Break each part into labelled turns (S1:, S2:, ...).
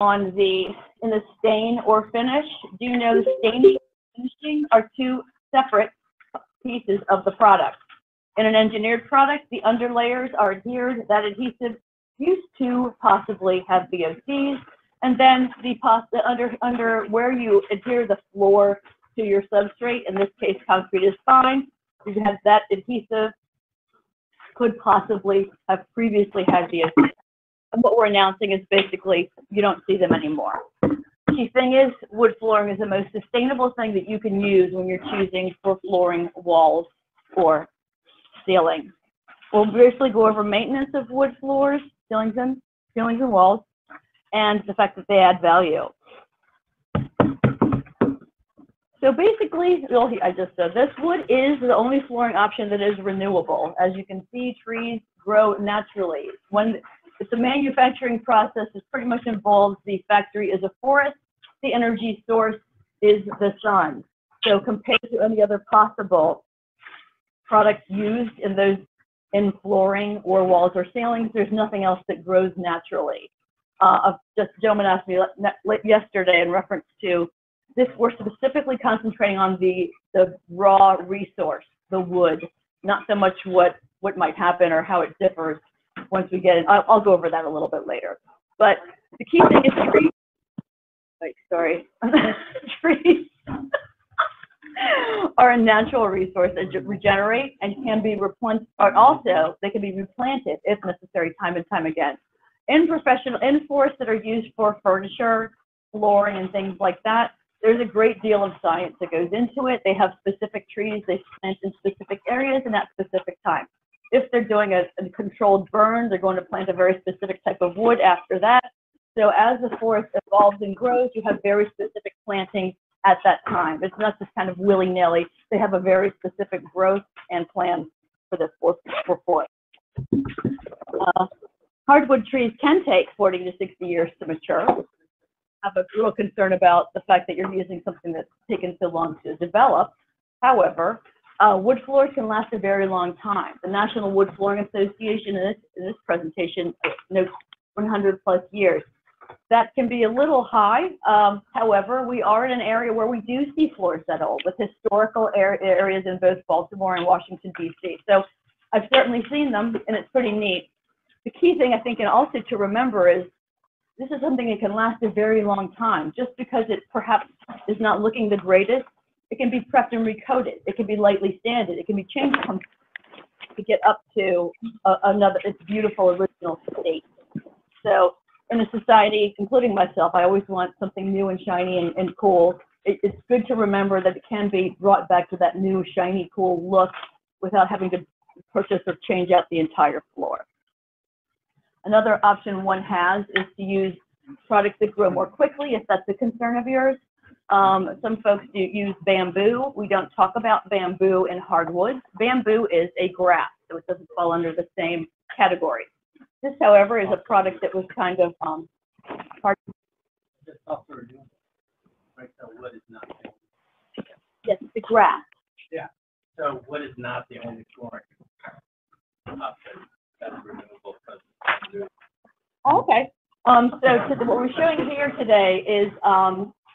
S1: on in the stain or finish. Do you know the staining and finishing are two separate pieces of the product? In an engineered product, the underlayers are adhered. That adhesive used to possibly have VOCs, and then under where you adhere the floor to your substrate, in this case concrete is fine, you have that adhesive could possibly have previously had VOCs. And what we're announcing is basically you don't see them anymore. The key thing is wood flooring is the most sustainable thing that you can use when you're choosing for flooring, walls, or ceiling. We'll briefly go over maintenance of wood floors, ceilings and walls, and the fact that they add value. So basically, I just said this, wood is the only flooring option that is renewable. As you can see, trees grow naturally. When it's a manufacturing process, it pretty much involves the factory is a forest, the energy source is the sun. So compared to any other possible products used in flooring or walls or ceilings, there's nothing else that grows naturally. Just a gentleman asked me yesterday in reference to this, we're specifically concentrating on the raw resource, the wood, not so much what might happen or how it differs once we get in. I'll go over that a little bit later. But the key thing is trees. Trees are a natural resource that regenerate and can be replenished, or also they can be replanted if necessary time and time again. In forests that are used for furniture, flooring, and things like that, there's a great deal of science that goes into it. They have specific trees they plant in specific areas and at specific times. If they're doing a controlled burn, they're going to plant a very specific type of wood after that. So as the forest evolves and grows, you have very specific planting at that time. It's not just kind of willy-nilly. They have a very specific growth and plan for this forest. Hardwood trees can take 40 to 60 years to mature. I have a little concern about the fact that you're using something that's taken so long to develop. However, wood floors can last a very long time. The National Wood Flooring Association in this presentation notes 100 plus years. That can be a little high. However, we are in an area where we do see floors that old, with historical areas in both Baltimore and Washington, D.C. So I've certainly seen them, and it's pretty neat. The key thing I think, and also to remember, is this is something that can last a very long time. Just because it perhaps is not looking the greatest, it can be prepped and recoated. It can be lightly sanded. It can be changed to get up to its beautiful original state. So in a society, including myself, I always want something new and shiny and cool. It's good to remember that it can be brought back to that new, shiny, cool look without having to purchase or change out the entire floor. Another option one has is to use products that grow more quickly, if that's a concern of yours. Some folks do use bamboo. We don't talk about bamboo in hardwood. Bamboo is a grass, so it doesn't fall under the same category. This, however, is a product that was kind of hard.
S2: Right, so wood is not the only.
S1: Yes, the grass.
S2: Yeah. So wood is not the only flooring option that's renewable.
S1: Okay. So what we're showing here today is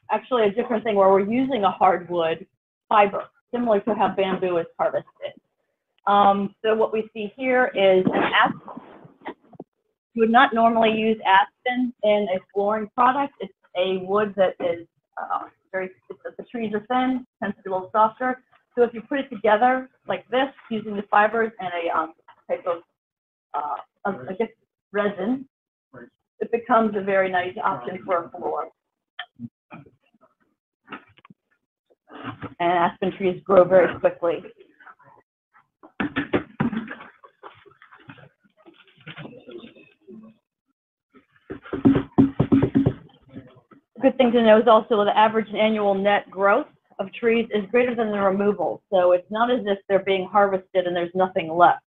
S1: actually a different thing where we're using a hardwood fiber, similar to how bamboo is harvested. So what we see here is an aspen. You would not normally use aspen in a flooring product. It's a wood that is the trees are thin, tends to be a little softer. So if you put it together like this, using the fibers and a type of, I guess, resin, it becomes a very nice option for a floor. And aspen trees grow very quickly. A good thing to know is also the average annual net growth of trees is greater than the removal. So it's not as if they're being harvested and there's nothing left.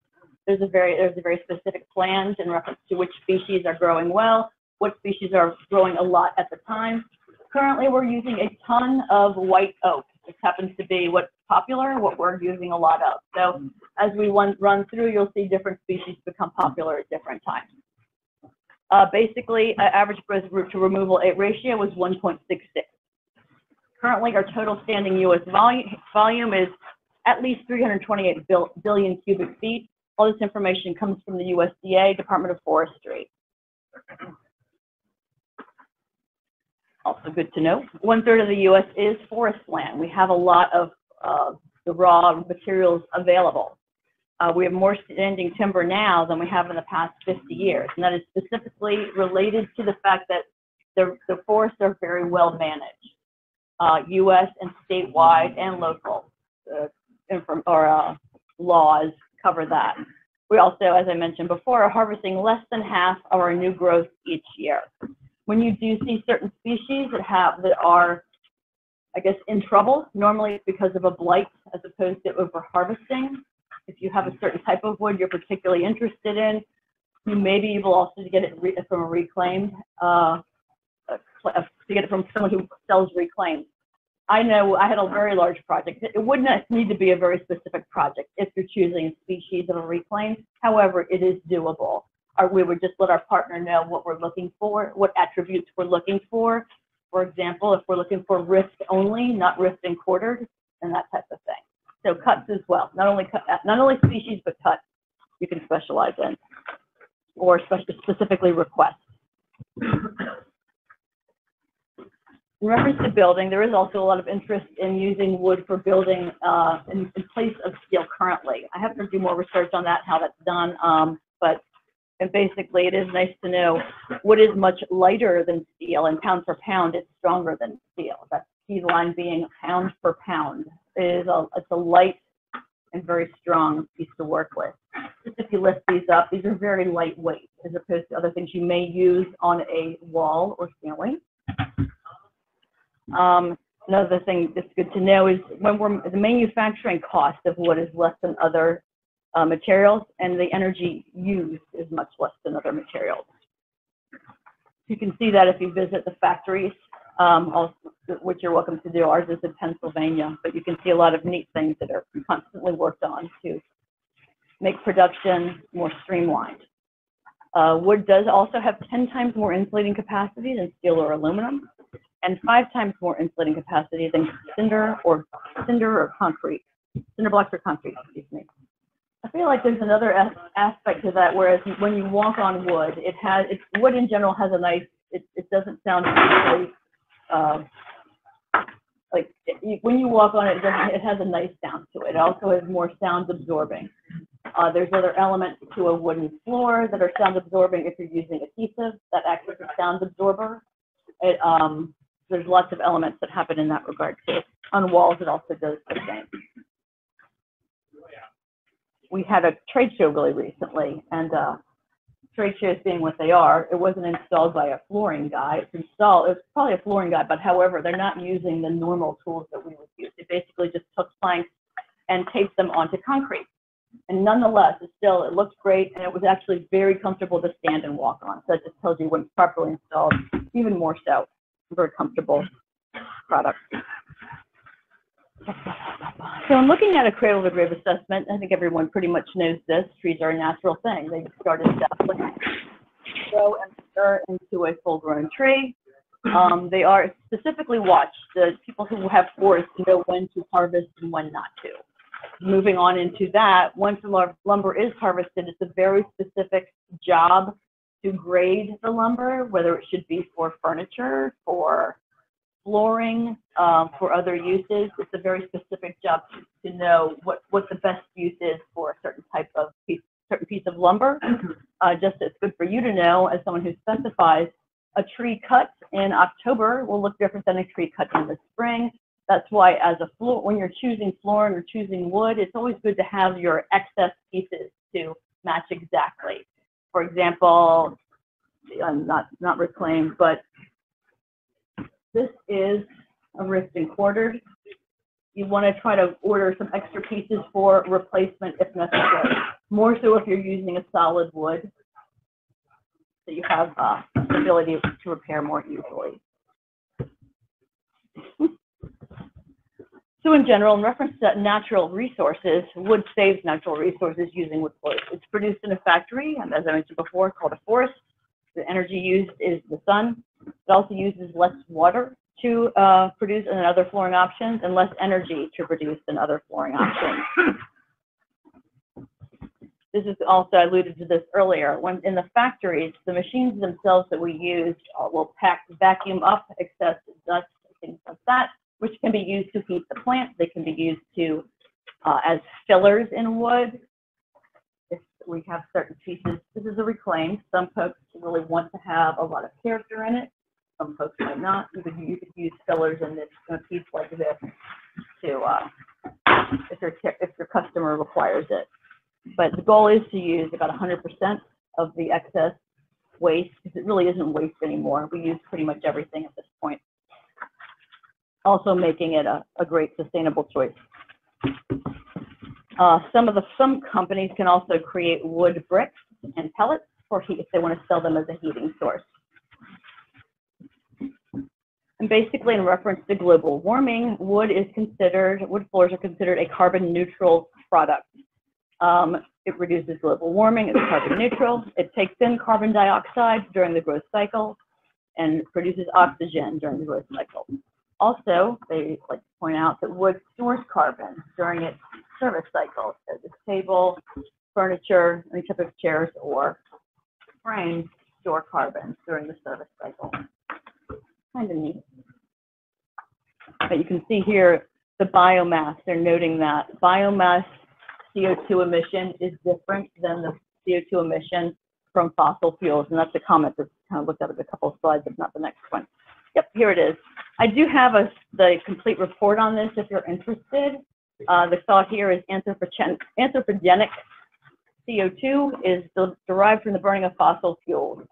S1: There's a very specific plans in reference to which species are growing well, what species are growing a lot at the time. Currently, we're using a ton of white oak. This happens to be what's popular, what we're using a lot of. So as we run through, you'll see different species become popular at different times. Basically, average gross root to removal ratio was 1.66. Currently, our total standing U.S. volume is at least 328 billion cubic feet. All this information comes from the USDA, Department of Forestry. Also good to know, 1/3 of the U.S. is forest land. We have a lot of the raw materials available. We have more standing timber now than we have in the past 50 years, and that is specifically related to the fact that the forests are very well managed. U.S. and statewide and local laws cover that. We also, as I mentioned before, are harvesting less than half of our new growth each year. When you do see certain species that are, I guess, in trouble, normally it's because of a blight as opposed to over-harvesting. If you have a certain type of wood you're particularly interested in, you may be able also to get it from a reclaimed, to get it from someone who sells reclaimed. I know I had a very large project. It wouldn't need to be a very specific project if you're choosing a species of a reclaimed. However, it is doable. We would just let our partner know what we're looking for, what attributes we're looking for. For example, if we're looking for rift only, not rift and quartered, and that type of thing. So cuts as well, not only species, but cuts you can specialize in, or specifically request. In reference to building, there is also a lot of interest in using wood for building in place of steel currently. I have to do more research on that, how that's done, and basically it is nice to know wood is much lighter than steel, and pound for pound it's stronger than steel. That's the key line being pound for pound. It's a light and very strong piece to work with. Just if you lift these up, these are very lightweight as opposed to other things you may use on a wall or ceiling. Another thing that's good to know is the manufacturing cost of wood is less than other materials, and the energy used is much less than other materials. You can see that if you visit the factories, which you're welcome to do. Ours is in Pennsylvania, but you can see a lot of neat things that are constantly worked on to make production more streamlined. Wood does also have 10 times more insulating capacity than steel or aluminum, and 5 times more insulating capacity than cinder or concrete, cinder blocks or concrete, excuse me. I feel like there's another aspect to that, whereas when you walk on wood, wood in general has a nice, it doesn't sound really, like when you walk on it, it has a nice sound to it. It also has more sound absorbing. There's other elements to a wooden floor that are sound absorbing if you're using adhesive that acts as a sound absorber. There's lots of elements that happen in that regard too. On walls, it also does the same. We had a trade show really recently, and trade shows being what they are, it wasn't installed by a flooring guy. It was probably a flooring guy, but however, they're not using the normal tools that we would use. They basically just took planks and taped them onto concrete. And nonetheless, it looked great, and it was actually very comfortable to stand and walk on. So that just tells you when it's properly installed, even more so. Very comfortable product. So in looking at a cradle to grave assessment, I think everyone pretty much knows this. Trees are a natural thing. They start as saplings, grow and mature into a full-grown tree. They are specifically watched. The people who have forests know when to harvest and when not to. Moving on into that, once the lumber is harvested, it's a very specific job to grade the lumber, whether it should be for furniture, for flooring, for other uses. It's a very specific job to know what the best use is for a certain type of piece of lumber. Just it's good for you to know, as someone who specifies, a tree cut in October will look different than a tree cut in the spring. That's why when you're choosing flooring or choosing wood, it's always good to have your excess pieces to match exactly. For example, not reclaimed, but this is a rift and quartered. You want to try to order some extra pieces for replacement if necessary. More so if you're using a solid wood, so you have the ability to repair more easily. So in general, in reference to natural resources, wood saves natural resources using wood floors. It's produced in a factory, and as I mentioned before, called a forest. the energy used is the sun. It also uses less water to produce than other flooring options and less energy to produce than other flooring options. This is also, I alluded to this earlier, when in the factories, the machines themselves that we use will vacuum up excess dust and things like that, which can be used to heat the plant. They can be used to as fillers in wood. If we have certain pieces, this is a reclaimed. Some folks really want to have a lot of character in it. Some folks might not. You could use fillers in this in a piece like this to if your customer requires it. But the goal is to use about 100% of the excess waste, because it really isn't waste anymore. We use pretty much everything at this point. Also making it a great sustainable choice. Some companies can also create wood bricks and pellets for heat if they want to sell them as a heating source. And basically, in reference to global warming, wood floors are considered a carbon neutral product. It reduces global warming, it's carbon neutral. It takes in carbon dioxide during the growth cycle and produces oxygen during the growth cycle. Also, they like to point out that wood stores carbon during its service cycle. So the table, furniture, any type of chairs or frames store carbon during the service cycle. Kind of neat. But you can see here the biomass. They're noting that biomass CO2 emission is different than the CO2 emission from fossil fuels. And that's a comment that's kind of looked at a couple of slides, if not the next one. Yep, here it is. I do have the complete report on this if you're interested. The thought here is anthropogenic CO2 is derived from the burning of fossil fuels.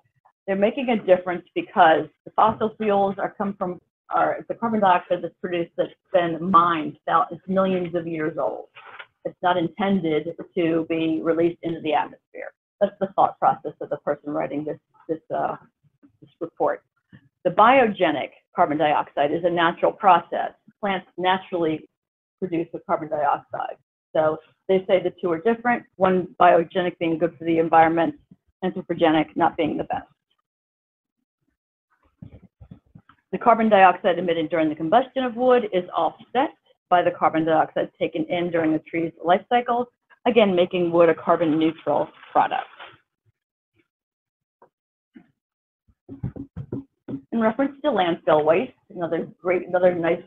S1: They're making a difference because the fossil fuels it's the carbon dioxide that's produced that's been mined. It's millions of years old. It's not intended to be released into the atmosphere. That's the thought process of the person writing this report. The biogenic carbon dioxide is a natural process. Plants naturally produce the carbon dioxide. So they say the two are different. One biogenic being good for the environment, anthropogenic not being the best. The carbon dioxide emitted during the combustion of wood is offset by the carbon dioxide taken in during the tree's life cycle, again, making wood a carbon neutral product. In reference to landfill waste, another nice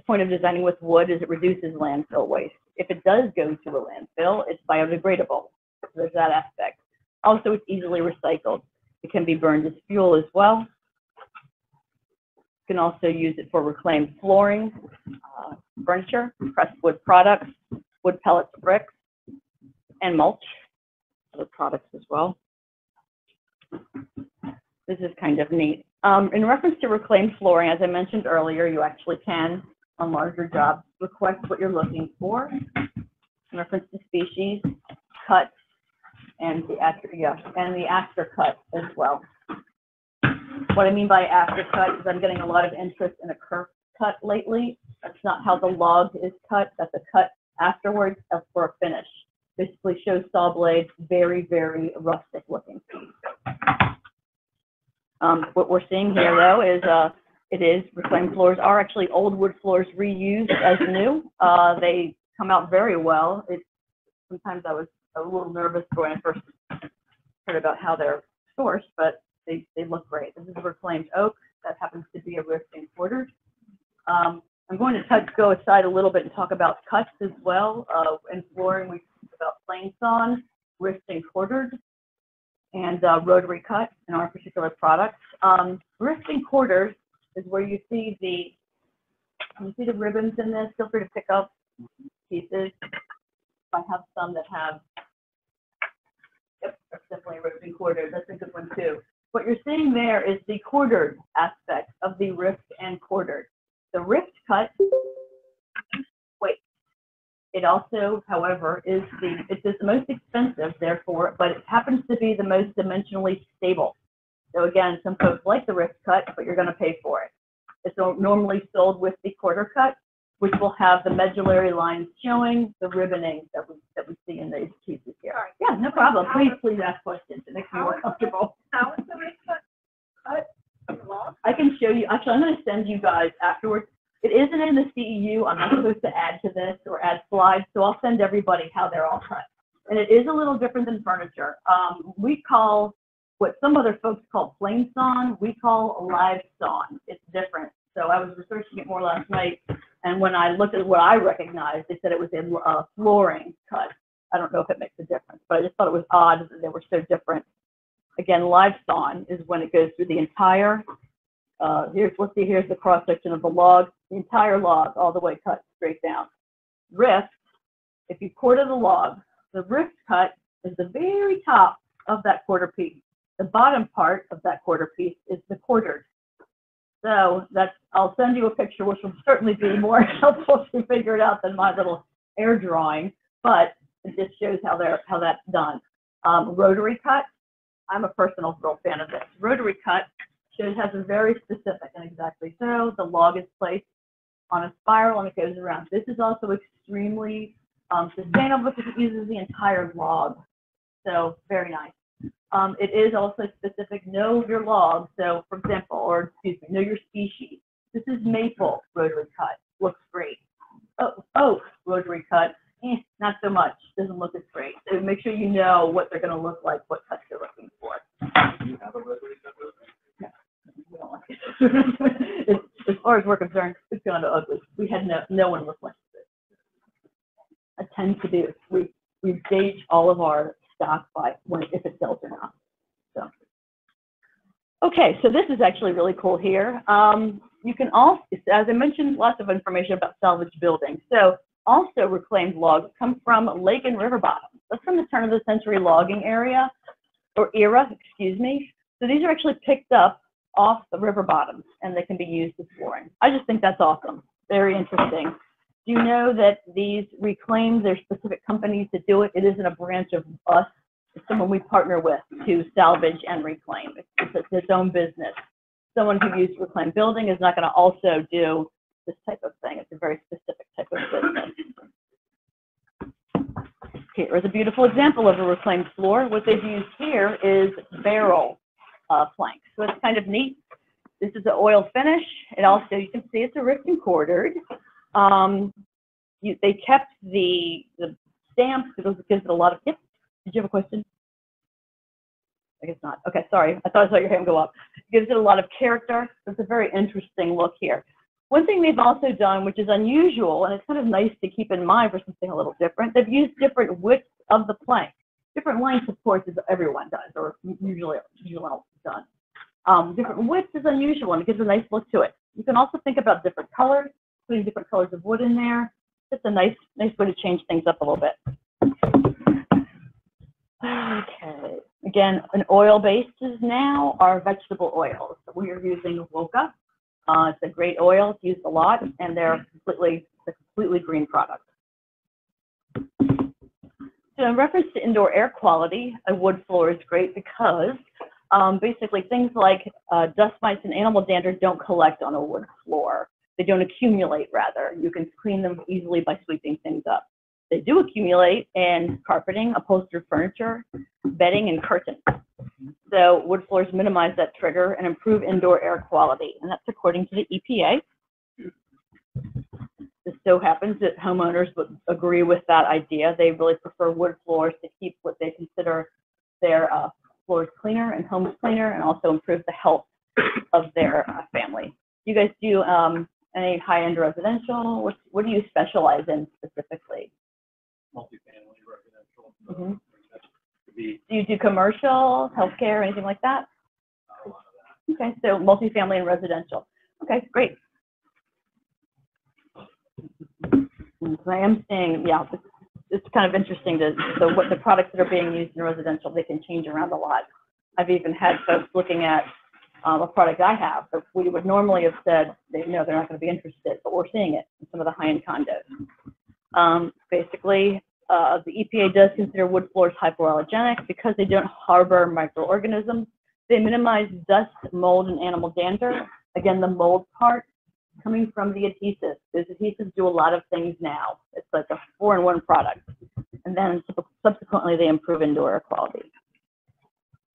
S1: point of designing with wood is it reduces landfill waste. If it does go to a landfill, it's biodegradable. So there's that aspect. Also, it's easily recycled. It can be burned as fuel as well. You can also use it for reclaimed flooring, furniture, pressed wood products, wood pellets, bricks, and mulch, other products as well. This is kind of neat. In reference to reclaimed flooring, as I mentioned earlier, you actually can, on larger jobs, request what you're looking for. In reference to species, cut, and the aftercut as well. What I mean by aftercut is I'm getting a lot of interest in a kerf cut lately. That's not how the log is cut. That's a cut afterwards for a finish. Basically shows saw blades, very, very rustic looking piece. What we're seeing here though is reclaimed floors are actually old wood floors reused as new. They come out very well. Sometimes I was a little nervous when I first heard about how they're sourced, but they look great. This is reclaimed oak. That happens to be a rift and quartered. I'm going to go aside a little bit and talk about cuts as well. In flooring, we talk about plain sawn, rift and quartered, and rotary cut in our particular products. Rift and quartered is where you see the ribbons in this. Feel free to pick up pieces. I have some that have, yep, that's definitely rift and quartered. That's a good one too. What you're seeing there is the quartered aspect of the rift and quartered. The rift cut weight. It also, however, is the most expensive, therefore, but it happens to be the most dimensionally stable. So again, some folks like the rift cut, but you're going to pay for it. It's normally sold with the quarter cut. which will have the medullary lines showing the ribboning that we see in these pieces here.
S3: Sorry.
S1: Yeah, no problem. Please ask questions. It makes me more comfortable.
S3: How is the rib cut?
S1: I can show you. Actually, I'm going to send you guys afterwards. It isn't in the CEU. I'm not supposed to add to this or add slides, so I'll send everybody how they're all cut. And it is a little different than furniture. We call what some other folks call plain sawn, we call live sawn. It's different. So I was researching it more last night, and when I looked at what I recognized, they said it was a flooring cut. I don't know if it makes a difference, but I just thought it was odd that they were so different. Again, live sawn is when it goes through the entire, let's see, here's the cross section of the log, the entire log all the way cut straight down. Rift, if you quarter the log, the rift cut is the very top of that quarter piece. The bottom part of that quarter piece is the quartered. So I'll send you a picture, which will certainly be more helpful to figure it out than my little air drawing, but it just shows how that's done. Rotary cut, I'm a personal real fan of this. Rotary cut has a very specific, and exactly so, the log is placed on a spiral and it goes around. This is also extremely sustainable because it uses the entire log. So very nice. It is also specific, know your log. So for example, or excuse me, know your species. This is maple rotary cut, looks great. Oak rotary cut, not so much, doesn't look as great. So make sure you know what they're gonna look like, what cuts you're looking for.
S2: Do you have a rotary cut?
S1: No, we don't like it. As far as we're concerned, it's kind of ugly. We had no one was like this. I tend to do, we gauge all of our stock by if it sells or not. So, okay, so this is actually really cool here. You can also, as I mentioned, lots of information about salvage buildings. So also reclaimed logs come from lake and river bottoms. That's from the turn of the century logging era, excuse me. So these are actually picked up off the river bottoms and they can be used as flooring. I just think that's awesome. Very interesting. Do you know that these reclaimed, there's specific companies that do it? It isn't a branch of us. It's someone we partner with to salvage and reclaim. It's its own business. Someone who used reclaimed building is not going to also do this type of thing. It's a very specific type of business. Here is a beautiful example of a reclaimed floor. What they've used here is barrel planks. So it's kind of neat. This is an oil finish. It also, you can see it's a rift and quartered. They kept the stamps because it gives it a lot of, yep. Did you have a question? I guess not. Okay, sorry. I thought I saw your hand go up. It gives it a lot of character. It's a very interesting look here. One thing they've also done, which is unusual, and it's kind of nice to keep in mind for something a little different, they've used different widths of the plank. Different lengths, of course, as everyone does, or usually done. Different widths is unusual, and it gives a nice look to it. You can also think about different colors, putting different colors of wood in there. It's a nice way to change things up a little bit. Okay. Again, an oil basis now are vegetable oils. So we are using Woka. It's a great oil. It's used a lot, and they're completely green product. So in reference to indoor air quality, a wood floor is great because basically things like dust mites and animal dander don't collect on a wood floor. They don't accumulate, rather. You can clean them easily by sweeping things up. They do accumulate in carpeting, upholstered furniture, bedding, and curtains. So wood floors minimize that trigger and improve indoor air quality, and that's according to the EPA. It so happens that homeowners would agree with that idea. They really prefer wood floors to keep what they consider their floors cleaner and homes cleaner, and also improve the health of their family. You guys do any high-end residential? What do you specialize in specifically?
S2: Multifamily residential.
S1: Mm-hmm.
S2: Do
S1: you do commercial, healthcare, anything like that?
S2: a lot of that.
S1: Okay, so multifamily and residential. Okay, great. I am seeing, yeah, it's kind of interesting so what the products that are being used in residential, they can change around a lot. I've even had folks looking at a product I have that we would normally have said they're not going to be interested, but we're seeing it in some of the high-end condos. Basically, the EPA does consider wood floors hypoallergenic because they don't harbor microorganisms. They minimize dust, mold, and animal dander. Again, the mold part coming from the adhesives. Those adhesives do a lot of things now. It's like a 4-in-1 product. And then subsequently, they improve indoor air quality.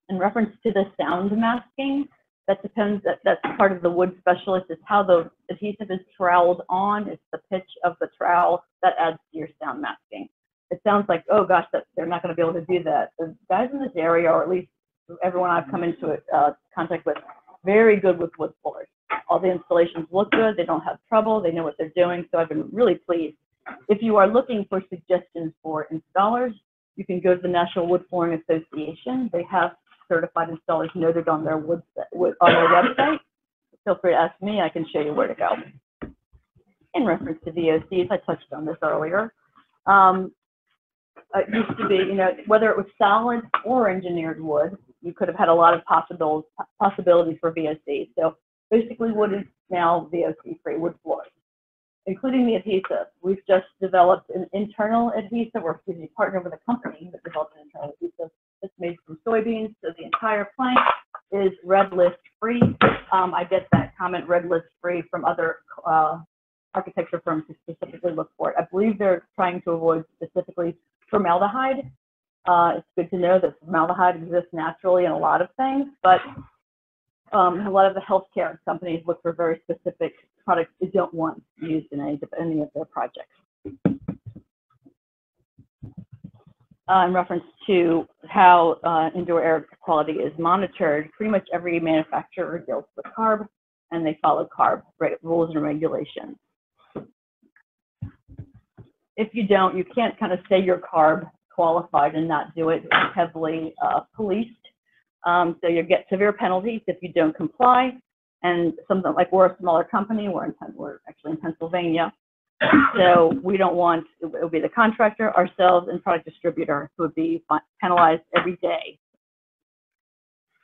S1: In reference to the sound masking, that depends, that's part of the wood specialist, is how the adhesive is troweled on. It's the pitch of the trowel that adds to your sound masking. It sounds like, oh gosh, they're not going to be able to do that. The guys in this area, or at least everyone I've come into contact with, very good with wood floors. All the installations look good. They don't have trouble. They know what they're doing. So I've been really pleased. If you are looking for suggestions for installers, you can go to the National Wood Flooring Association. They have certified installers noted on their website. Feel free to ask me. I can show you where to go. In reference to VOCs, I touched on this earlier. It used to be, you know, whether it was solid or engineered wood, you could have had a lot of possibilities for VOCs. So basically, wood is now VOC-free wood floors, including the adhesive. We've just developed an internal adhesive, or excuse me, partnered with a company that developed an internal adhesive that's made from soybeans. So the entire plank is red list free. I get that comment, red list free, from other architecture firms who specifically look for it. I believe they're trying to avoid specifically formaldehyde. It's good to know that formaldehyde exists naturally in a lot of things, but a lot of the healthcare companies look for very specific products they don't want used in any of their projects. In reference to how indoor air quality is monitored, pretty much every manufacturer deals with CARB, and they follow CARB rules and regulations. If you don't, you can't kind of say you're CARB qualified and not do it. It's heavily policed. So you get severe penalties if you don't comply. And something like, we're a smaller company, we're actually in Pennsylvania. So we don't want, it would be the contractor, ourselves, and product distributor who would be penalized every day.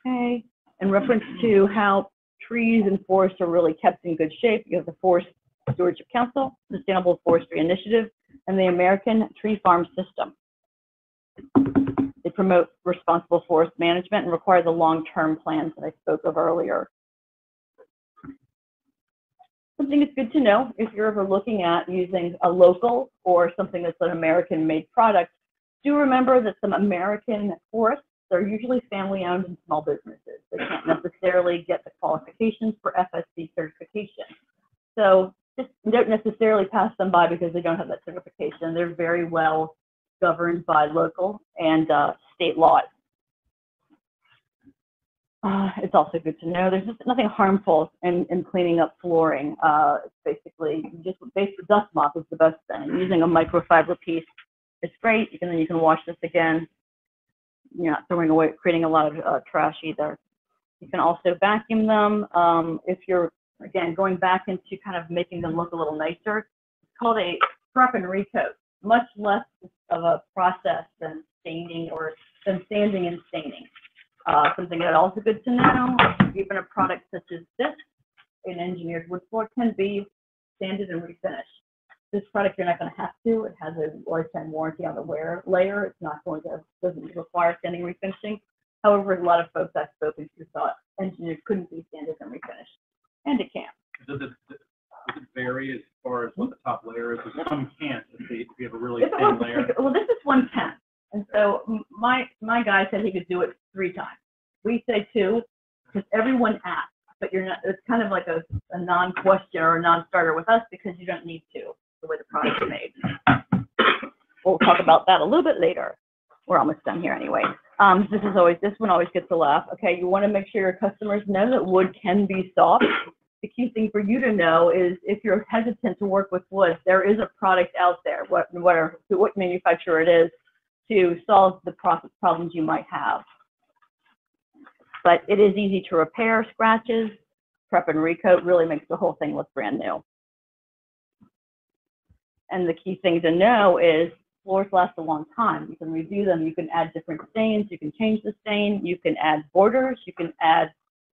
S1: Okay. In reference to how trees and forests are really kept in good shape, you have the Forest Stewardship Council, Sustainable Forestry Initiative, and the American Tree Farm System. They promote responsible forest management and require the long-term plans that I spoke of earlier. Something that's good to know, if you're ever looking at using a local or something that's an American-made product, do remember that some American forests are usually family-owned and small businesses. They can't necessarily get the qualifications for FSC certification. So just don't necessarily pass them by because they don't have that certification. They're very well governed by local and state laws. It's also good to know there's just nothing harmful in cleaning up flooring. It's basically just dust mop is the best thing. Using a microfiber piece is great, and then you can wash this again. You're not throwing away, creating a lot of trash either. You can also vacuum them. If you're, again, going back into kind of making them look a little nicer, it's called a prep and recoat. Much less of a process than staining or than sanding and staining. Something that's also good to know, even a product such as this, an engineered wood floor, can be sanded and refinished. This product you're not going to have to. It has a lifetime warranty on the wear layer. It's not going to, doesn't require sanding and refinishing. However, a lot of folks I've spoken to thought engineered couldn't be sanded and refinished, and it can.
S4: Does it vary as far as what the top layer is? Because some can't if you have a really thin layer.
S1: Well, this is 1/10, and so my guy said he could do it 3 times. We say 2 because everyone asks, but you're not. It's kind of like a non-question or a non-starter with us because you don't need to, the way the product is made. We'll talk about that a little bit later. We're almost done here anyway. This one always gets a laugh. Okay, you want to make sure your customers know that wood can be soft. The key thing for you to know is if you're hesitant to work with wood, there is a product out there, what manufacturer it is, to solve the problems you might have. But it is easy to repair scratches. Prep and recoat really makes the whole thing look brand new. And the key thing to know is floors last a long time. You can review them. You can add different stains. You can change the stain. You can add borders. You can add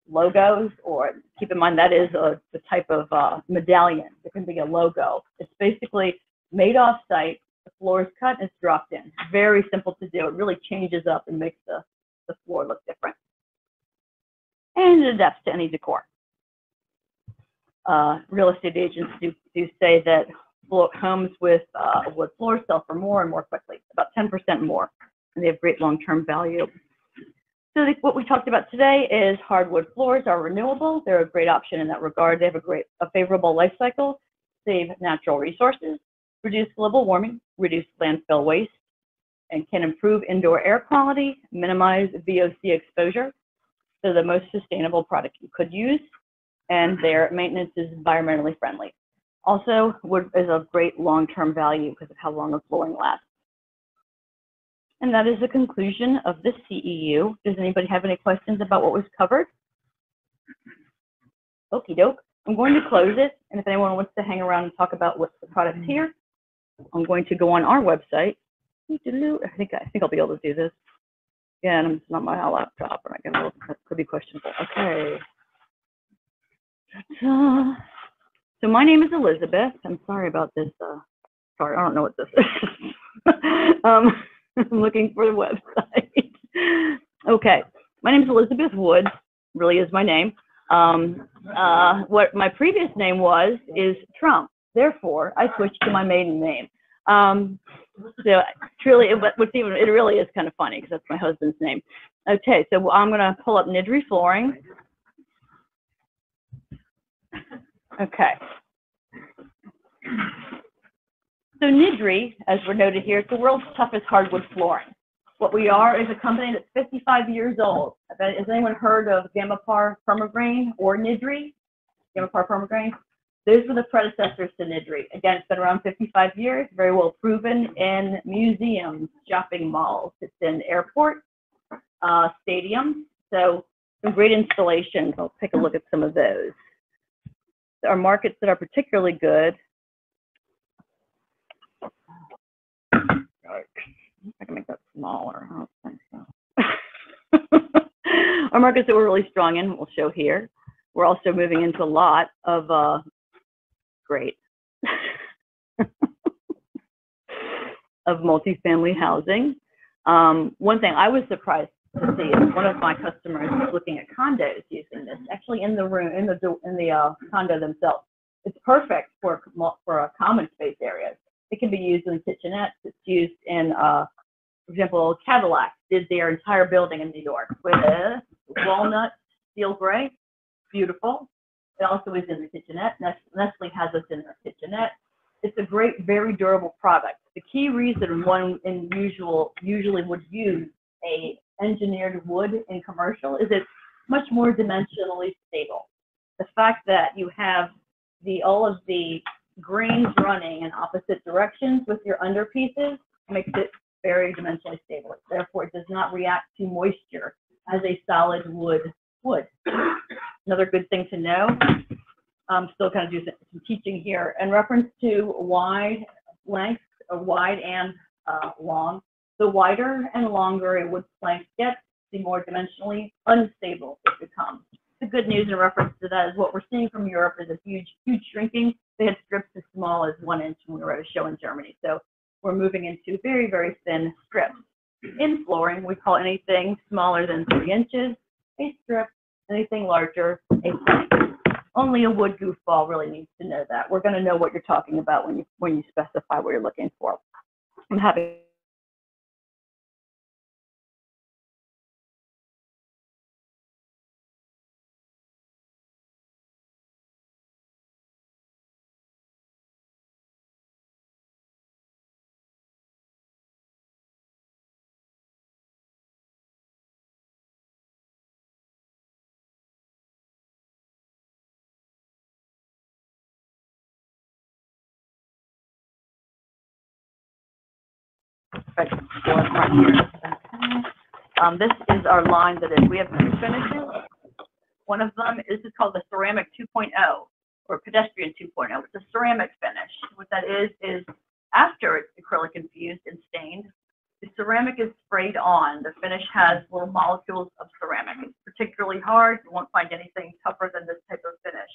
S1: logos, or keep in mind that is the type of medallion. It can be a logo. It's basically made off-site. The floor is cut and it's dropped in. Very simple to do. It really changes up and makes the floor look different. And it adapts to any decor. real estate agents do say that homes with wood floors sell for more and more quickly, about 10% more, and they have great long-term value. So what we talked about today is hardwood floors are renewable. They're a great option in that regard. They have a favorable life cycle, save natural resources, reduce global warming, reduce landfill waste, and can improve indoor air quality, minimize VOC exposure. So the most sustainable product you could use, and their maintenance is environmentally friendly. Also, wood is of great long-term value because of how long the flooring lasts. And that is the conclusion of this CEU. Does anybody have any questions about what was covered? Okie doke. I'm going to close it, and if anyone wants to hang around and talk about what's the product here, I'm going to go on our website. I think I'll be able to do this. Yeah, and it's not my laptop, and that could be questionable. Okay. So my name is Elizabeth. I'm sorry about this. Sorry, I don't know what this is. I'm looking for the website. Okay, my name is Elizabeth Wood. Really is my name. What my previous name is Trump. Therefore, I switched to my maiden name. So truly, it really is kind of funny because that's my husband's name. Okay, so I'm going to pull up Nidri Flooring. Okay. So Nidri, as we're noted here, is the world's toughest hardwood flooring. What we are is a company that's 55 years old. Has anyone heard of Gamapar Permagrain or Nidri? Gamapar Permagrain? Those were the predecessors to Nidri. Again, it's been around 55 years, very well proven in museums, shopping malls. It's in airports, stadiums. So some great installations. I'll take a look at some of those. There are markets that are particularly good. I can make that smaller. I don't think so. Our markets that we're really strong in, we'll show here. We're also moving into a lot of great of multifamily housing. One thing I was surprised to see is one of my customers was looking at condos using this, actually in the room, in the condo themselves. It's perfect for common space areas. It can be used in kitchenettes. It's used in, for example, Cadillac did their entire building in New York with a walnut steel gray. Beautiful. It also is in the kitchenette. Nestle has us in their kitchenette. It's a great, very durable product. The key reason one usually would use a engineered wood in commercial is it's much more dimensionally stable. The fact that you have all of the grains running in opposite directions with your underpieces makes it very dimensionally stable. Therefore, it does not react to moisture as a solid wood would. Another good thing to know, I'm still kind of doing some teaching here, in reference to wide lengths, wide and long. The wider and longer a wood plank gets, the more dimensionally unstable it becomes. The good news in reference to that is what we're seeing from Europe is a huge shrinking. They had strips as small as 1 inch when we were at a show in Germany. So we're moving into very, very thin strips. In flooring, we call anything smaller than 3 inches a strip, anything larger a plank. Only a wood goofball really needs to know that. We're going to know what you're talking about when you specify what you're looking for. I'm happy. This is our line we have 2 finishes. One of them is called the ceramic 2.0 or pedestrian 2.0. It's a ceramic finish. What that is after it's acrylic infused and stained, the ceramic is sprayed on. The finish has little molecules of ceramic. It's particularly hard. You won't find anything tougher than this type of finish.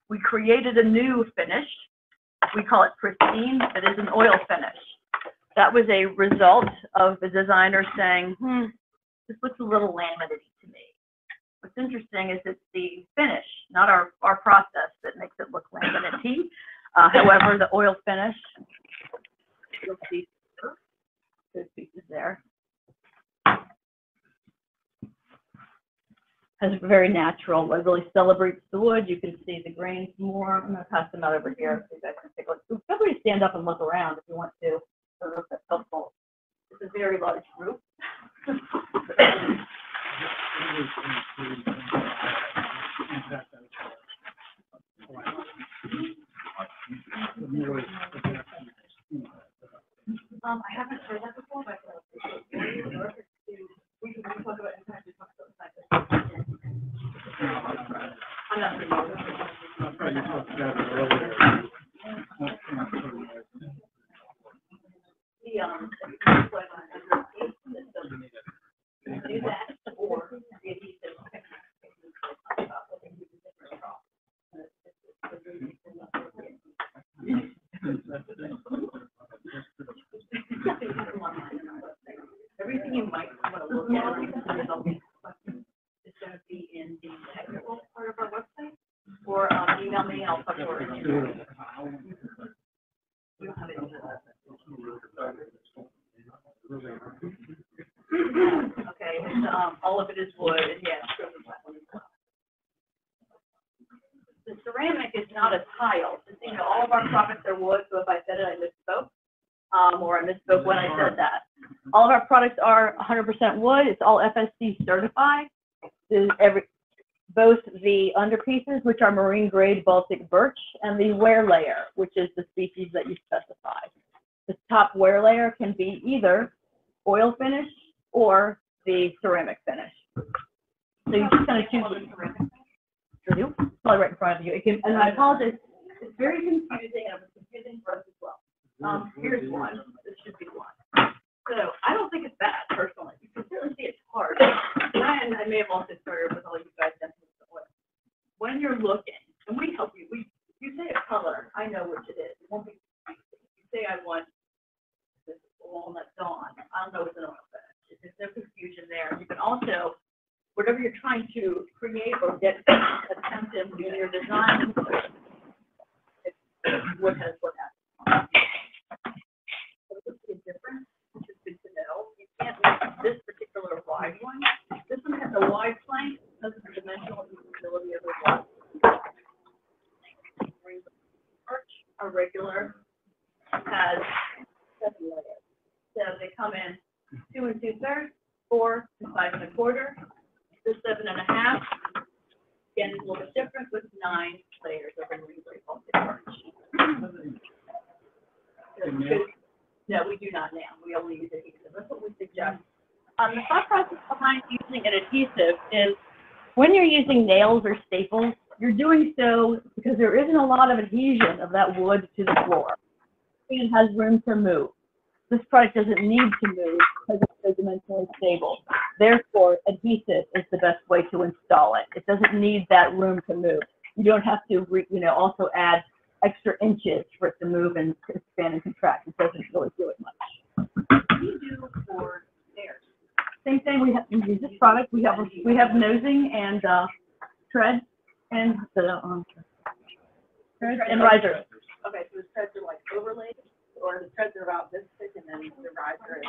S1: We created a new finish. We call it pristine. It is an oil finish. That was a result of the designer saying, this looks a little laminated to me. What's interesting is it's the finish, not our process, that makes However, the oil finish, you'll see those pieces there, has a very natural, it really celebrates the wood. You can see the grains more. I'm going to pass them out over here so you guys can take a look. Feel free to stand up and look around if you want to. I don't know if that's helpful. It's a very large group. I haven't heard that before, but we can talk about impact. I'm not do that or the adhesive. Everything you might want to look at is going to be in the technical part of our website, or email me and I'll talk to you. We don't have any of that. Okay, all of it is wood, and yes, the ceramic is not a tile. Just, you know, all of our products are wood, so if I said it, I misspoke. Or I misspoke when I said that. All of our products are 100% wood. It's all FSC certified. Both the underpieces, which are marine grade Baltic birch, and the wear layer, which is the species that you specify. The top wear layer can be either oil finish or the ceramic finish. So you're just going to choose the ceramic. It's probably right in front of you. It can, and I apologize. It's very confusing, and it was confusing for us as well. Here's one. This should be one. So I don't think it's bad, personally. You can certainly see it's hard. And I may have also started with all you guys when you're looking, and we help you. You say a color, I know which it is. It won't be confusing. You say I want this walnut dawn. I don't know what's an oil finish. There's no confusion there. You can also, whatever you're trying to create or get attentive in your design, what has what happens. So this is a difference, which is good to know. You can't make this particular wide one. This one has a wide flank because of the dimensional usability of the wall. A regular has 7 layers. So they come in 2 2/3, 4 and 5 1/4. This 7 1/2, again, is a little bit different with 9 layers of marine grade Baltic birch. No, we do not nail. We only use adhesive. That's what we suggest. The thought process behind using an adhesive is when you're using nails or staples, you're doing so because there isn't a lot of adhesion of that wood to the floor. It has room to move. This product doesn't need to move because it's so dimensionally stable. Therefore, adhesive is the best way to install it. It doesn't need that room to move. You don't have to, also add extra inches for it to move and expand and contract. It doesn't really do it much. What do you do for stairs? Same thing. We use this product. We have nosing and treads and the treads and risers. Okay, so the treads are like overlaid, or the treads are about this thick, and then the riser is.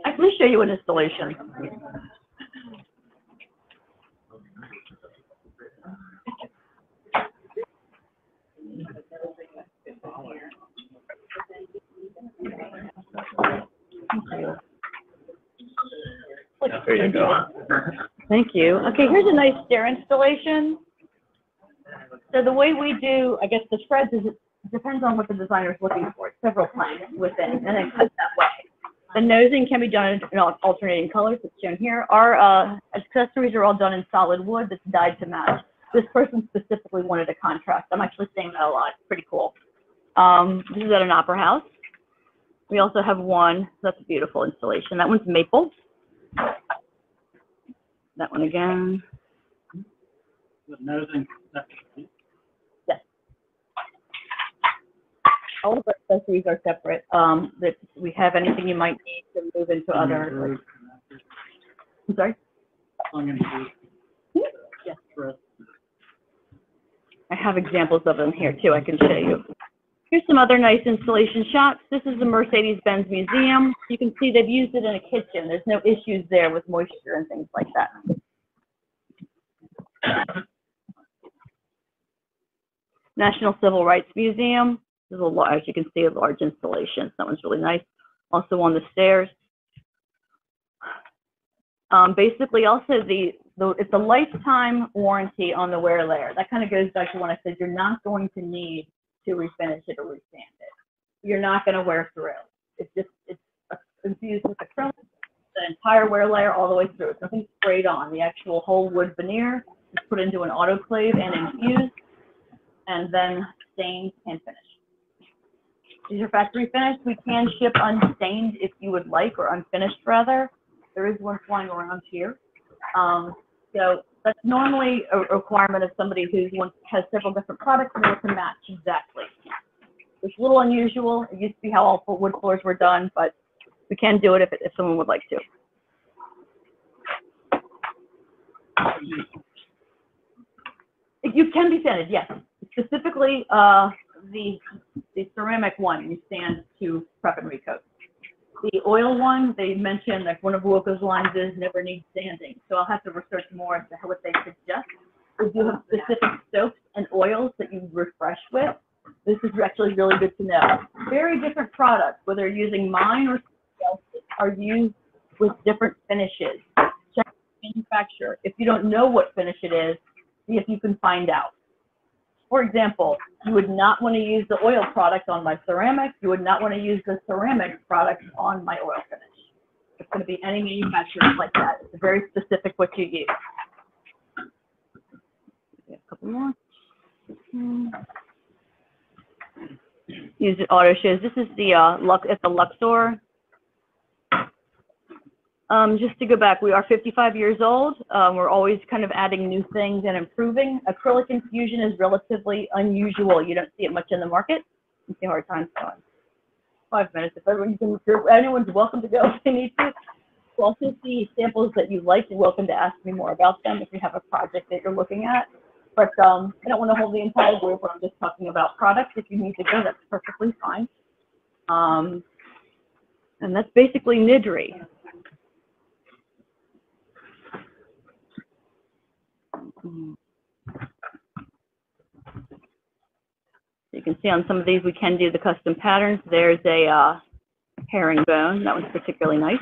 S1: I can show you an installation. There you go. Thank you. Okay, here's a nice stair installation. So the way we do, I guess, the spreads is it depends on what the designer is looking for. It's several planks within, and then cut that way. The nosing can be done in alternating colors, as shown here. Our accessories are all done in solid wood that's dyed to match. This person specifically wanted a contrast. I'm actually saying that a lot. It's pretty cool. This is at an opera house. We also have one. That's a beautiful installation. That one's maple. That one again.
S4: The nosing.
S1: Yes. All of our accessories are separate. That we have anything you might need to move into other. I'm sorry.
S4: Slung into
S1: Yes. I have examples of them here too, I can show you. Here's some other nice installation shots. This is the Mercedes-Benz Museum. You can see they've used it in a kitchen. There's no issues there with moisture and things like that. National Civil Rights Museum. This is as you can see, a large installation. That one's really nice. Also on the stairs. Basically, also it's a lifetime warranty on the wear layer. That kind of goes back to when I said you're not going to need to refinish it or resand it. You're not going to wear through. It's infused with acrylic, the entire wear layer all the way through. It's nothing sprayed on. The actual whole wood veneer is put into an autoclave and infused, and then stained and finished. These are factory finished. We can ship unstained if you would like, or unfinished rather. There is one flying around here. So that's normally a requirement of somebody who has several different products and wants to match exactly. It's a little unusual. It used to be how all wood floors were done, but we can do it if someone would like to. You can be sanded, yes. Specifically, the ceramic one you sand to prep and recoat. The oil one, they mentioned, like one of Woko's lines is never needs sanding. So I'll have to research more as to what they suggest. We do have specific soaps and oils that you refresh with. This is actually really good to know. Very different products, whether you're using mine or something else, are used with different finishes. Check the manufacturer. If you don't know what finish it is, see if you can find out. For example, you would not want to use the oil product on my ceramic. You would not want to use the ceramic product on my oil finish. It's going to be any manufacturer like that. It's very specific what you use. A couple more. Use it auto shows. This is the at the Luxor. Just to go back, we are 55 years old. We're always kind of adding new things and improving. Acrylic infusion is relatively unusual. You don't see it much in the market. You see hard times going. 5 minutes. If anyone's welcome to go if they need to. We'll also see samples that you like. You're welcome to ask me more about them if you have a project that you're looking at. But I don't want to hold the entire group when I'm just talking about products. If you need to go, that's perfectly fine. And that's basically NIDRI. You can see on some of these we can do the custom patterns. There's a herringbone. That one's particularly nice.